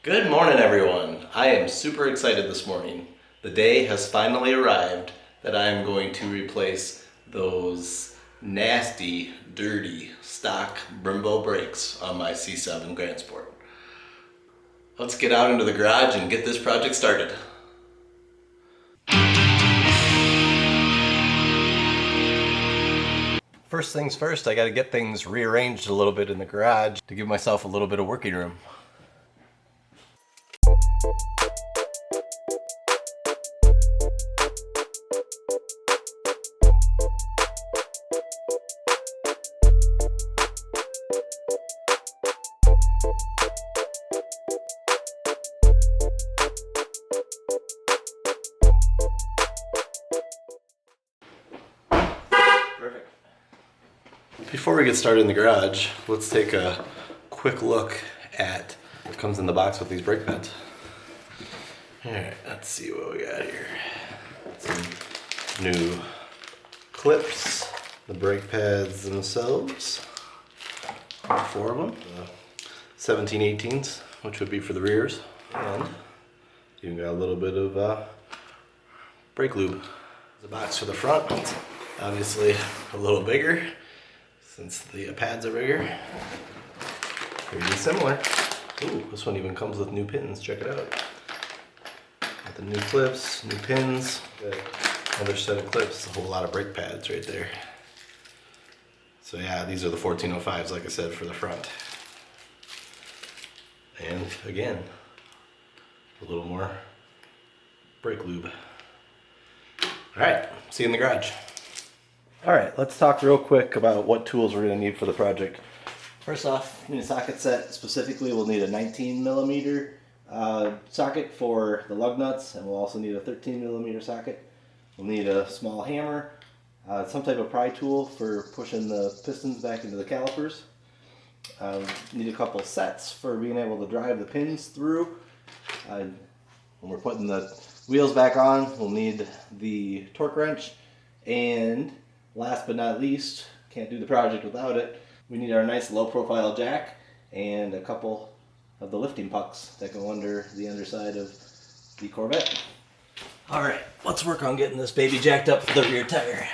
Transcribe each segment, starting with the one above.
Good morning, everyone. I am super excited this morning. The day has finally arrived that I am going to replace those nasty, dirty, stock Brembo brakes on my C7 Grand Sport. Let's get out into the garage and get this project started. First things first, I got to get things rearranged a little bit in the garage to give myself a little bit of working room. Perfect. Before we get started in the garage, let's take a quick look at what comes in the box with these brake pads. Alright, let's see what we got here. Some new clips, the brake pads themselves, 4 of them, 17/18s, which would be for the rears, and you got a little bit of brake lube. The box for the front, obviously a little bigger since the pads are bigger. Pretty similar. Ooh, this one even comes with new pins. Check it out. Got the new clips, new pins, another set of clips. A whole lot of brake pads right there. So yeah, these are the 1405s, like I said, for the front. And again, a little more brake lube. All right, see you in the garage. All right, let's talk real quick about what tools we're gonna need for the project. First off, we need a socket set. Specifically, we'll need a 19mm socket for the lug nuts, and we'll also need a 13mm socket. We'll need a small hammer, some type of pry tool for pushing the pistons back into the calipers. Need a couple sets for being able to drive the pins through. When we're putting the wheels back on, we'll need the torque wrench, and last but not least, can't do the project without it, we need our nice low profile jack and a couple of the lifting pucks that go under the underside of the Corvette. Alright, let's work on getting this baby jacked up for the rear tire.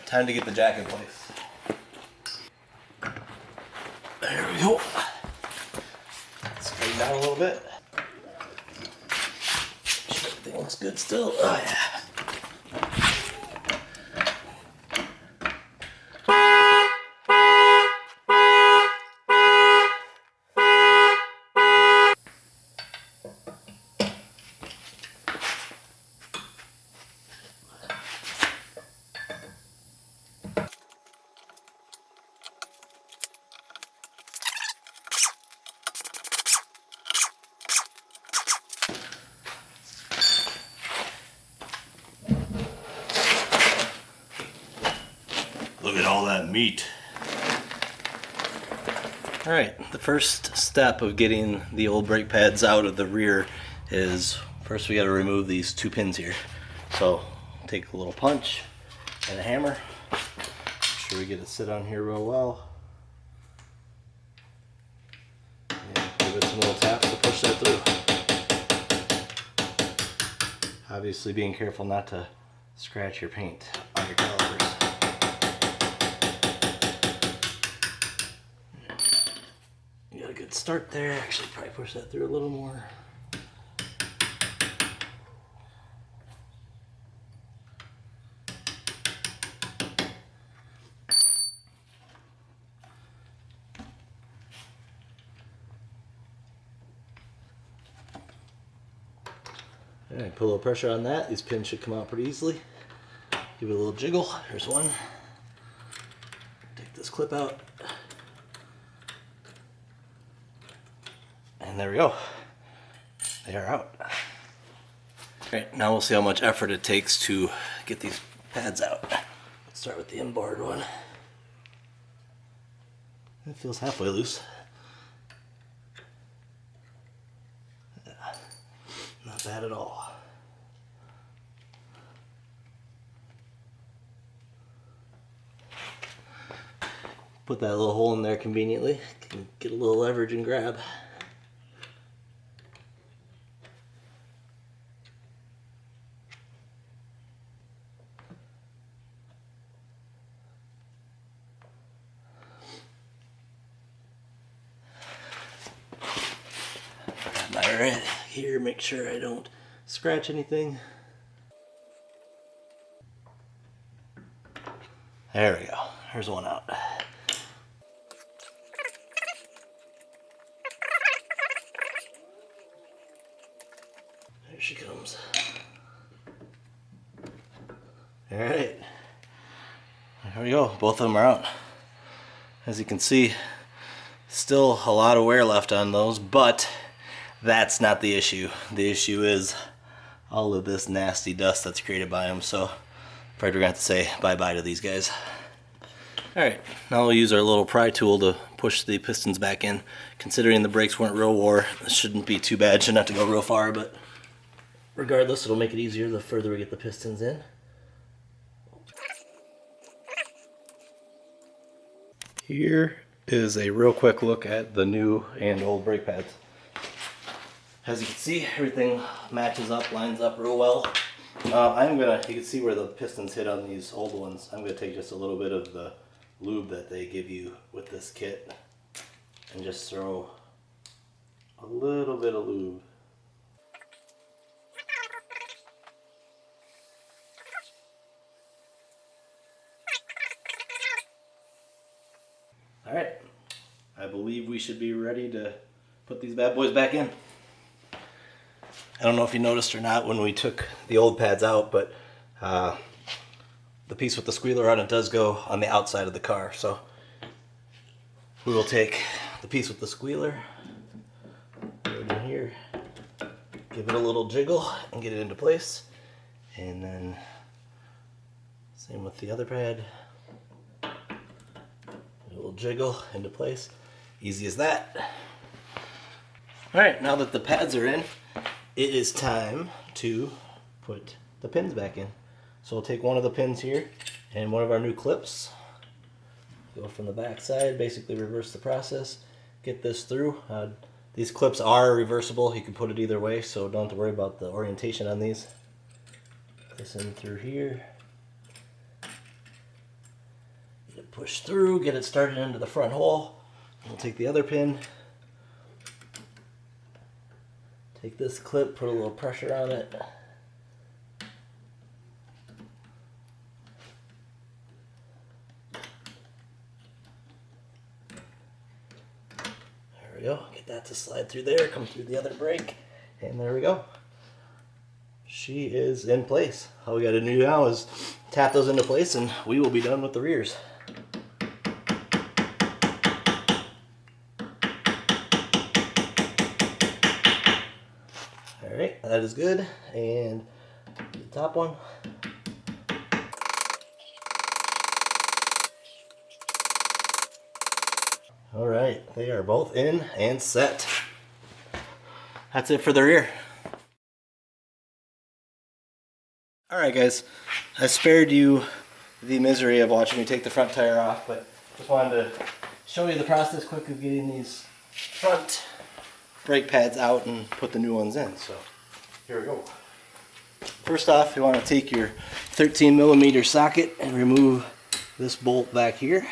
Time to get the jack in place. There we go. Straighten down a little bit. Everything looks good still. Oh yeah. Look at all that meat. Alright, the first step of getting the old brake pads out of the rear is first we got to remove these 2 pins here. So take a little punch and a hammer. Make sure we get it sit on here real well. And give it some little taps to push that through. Obviously being careful not to scratch your paint on your calipers. You got a good start there. Actually, probably push that through a little more. Alright, put a little pressure on that. These pins should come out pretty easily. Give it a little jiggle. Here's one. Take this clip out. And there we go. They are out. Alright, now we'll see how much effort it takes to get these pads out. Let's start with the inboard one. It feels halfway loose. Not bad at all. Put that little hole in there conveniently. Can get a little leverage and grab. Grab my right here, make sure I don't scratch anything. There we go. Here's one out. There she comes. All right. There we go. Both of them are out. As you can see, still a lot of wear left on those, but that's not the issue. The issue is all of this nasty dust that's created by them. So I'm afraid we're gonna have to say bye-bye to these guys. All right, now we'll use our little pry tool to push the pistons back in. Considering the brakes weren't real wore, this shouldn't be too bad. Shouldn't have to go real far, but regardless, it'll make it easier the further we get the pistons in. Here is a real quick look at the new and old brake pads. As you can see, everything matches up, lines up real well. You can see where the pistons hit on these old ones. I'm gonna take just a little bit of the lube that they give you with this kit and just throw a little bit of lube. All right, I believe we should be ready to put these bad boys back in. I don't know if you noticed or not when we took the old pads out, but the piece with the squealer on it does go on the outside of the car. So we will take the piece with the squealer, put it in here, give it a little jiggle and get it into place. And then same with the other pad. A little jiggle into place. Easy as that. All right, now that the pads are in, it is time to put the pins back in. So we'll take one of the pins here and one of our new clips. Go from the back side, basically reverse the process. Get this through. These clips are reversible. You can put it either way, so don't have to worry about the orientation on these. Put this in through here. Get it pushed through, get it started into the front hole. We'll take the other pin. Take this clip, put a little pressure on it. There we go. Get that to slide through there, come through the other brake, and there we go. She is in place. All we got to do now is tap those into place and we will be done with the rears. Alright, that is good. And the top one. Alright, they are both in and set. That's it for the rear. Alright guys, I spared you the misery of watching me take the front tire off, but just wanted to show you the process quick of getting these front brake pads out and put the new ones in. So here we go. First off, you want to take your 13mm socket and remove this bolt back here.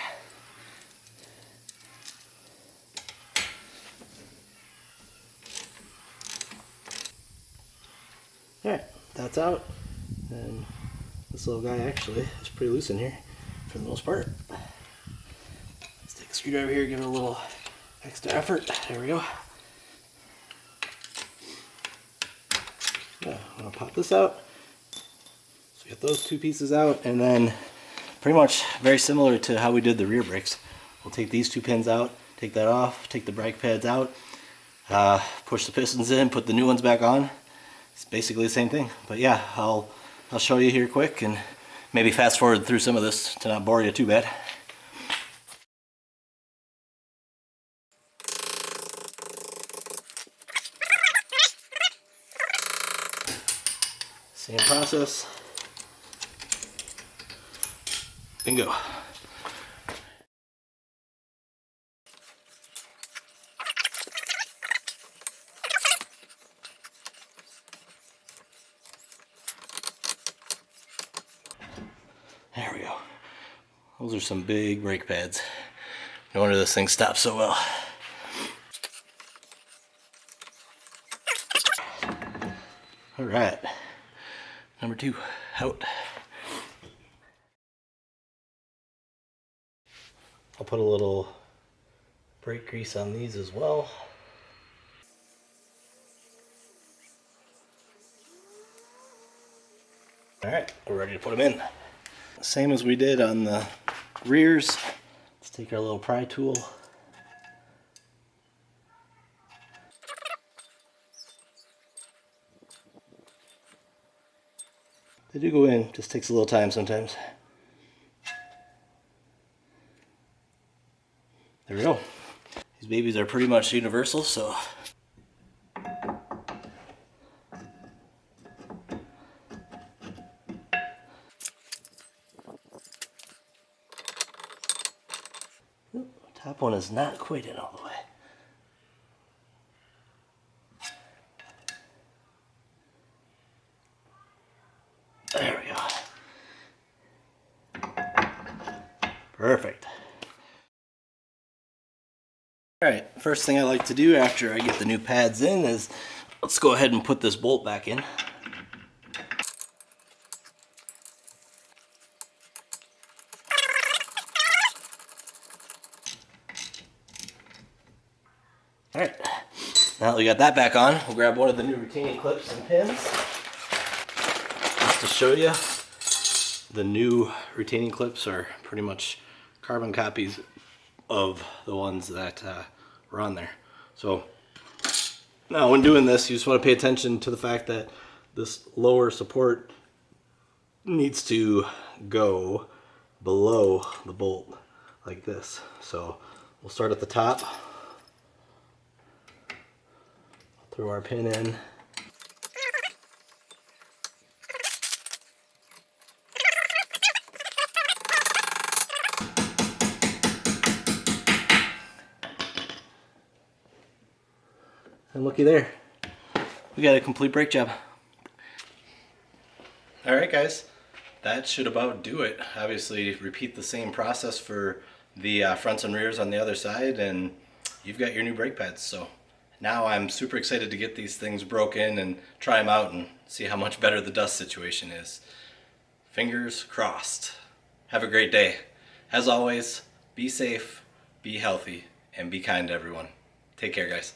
Alright, that's out. And this little guy actually is pretty loose in here for the most part. Let's take a screwdriver here, give it a little extra effort. There we go. Yeah, I'm gonna pop this out. So get those two pieces out, and then pretty much very similar to how we did the rear brakes. We'll take these two pins out, take that off, take the brake pads out, push the pistons in, put the new ones back on. It's basically the same thing. But yeah, I'll show you here quick and maybe fast forward through some of this to not bore you too bad. Same process. Bingo. There we go. Those are some big brake pads. No wonder this thing stops so well. All right, number 2 out. I'll put a little brake grease on these as well. All right, we're ready to put them in. Same as we did on the rears. Let's take our little pry tool. They do go in, just takes a little time sometimes. There we go. These babies are pretty much universal, so. Top one is not quite in all the way. There we go. Perfect. Alright, first thing I like to do after I get the new pads in is let's go ahead and put this bolt back in. Alright, now that we got that back on, we'll grab one of the new retaining clips and pins. Just to show you, the new retaining clips are pretty much carbon copies of the ones that were on there. So now when doing this, you just want to pay attention to the fact that this lower support needs to go below the bolt like this. So we'll start at the top, throw our pin in. And looky there, we got a complete brake job. All right, guys, that should about do it. Obviously, repeat the same process for the fronts and rears on the other side, and you've got your new brake pads. So now I'm super excited to get these things broken and try them out and see how much better the dust situation is. Fingers crossed. Have a great day. As always, be safe, be healthy, and be kind to everyone. Take care, guys.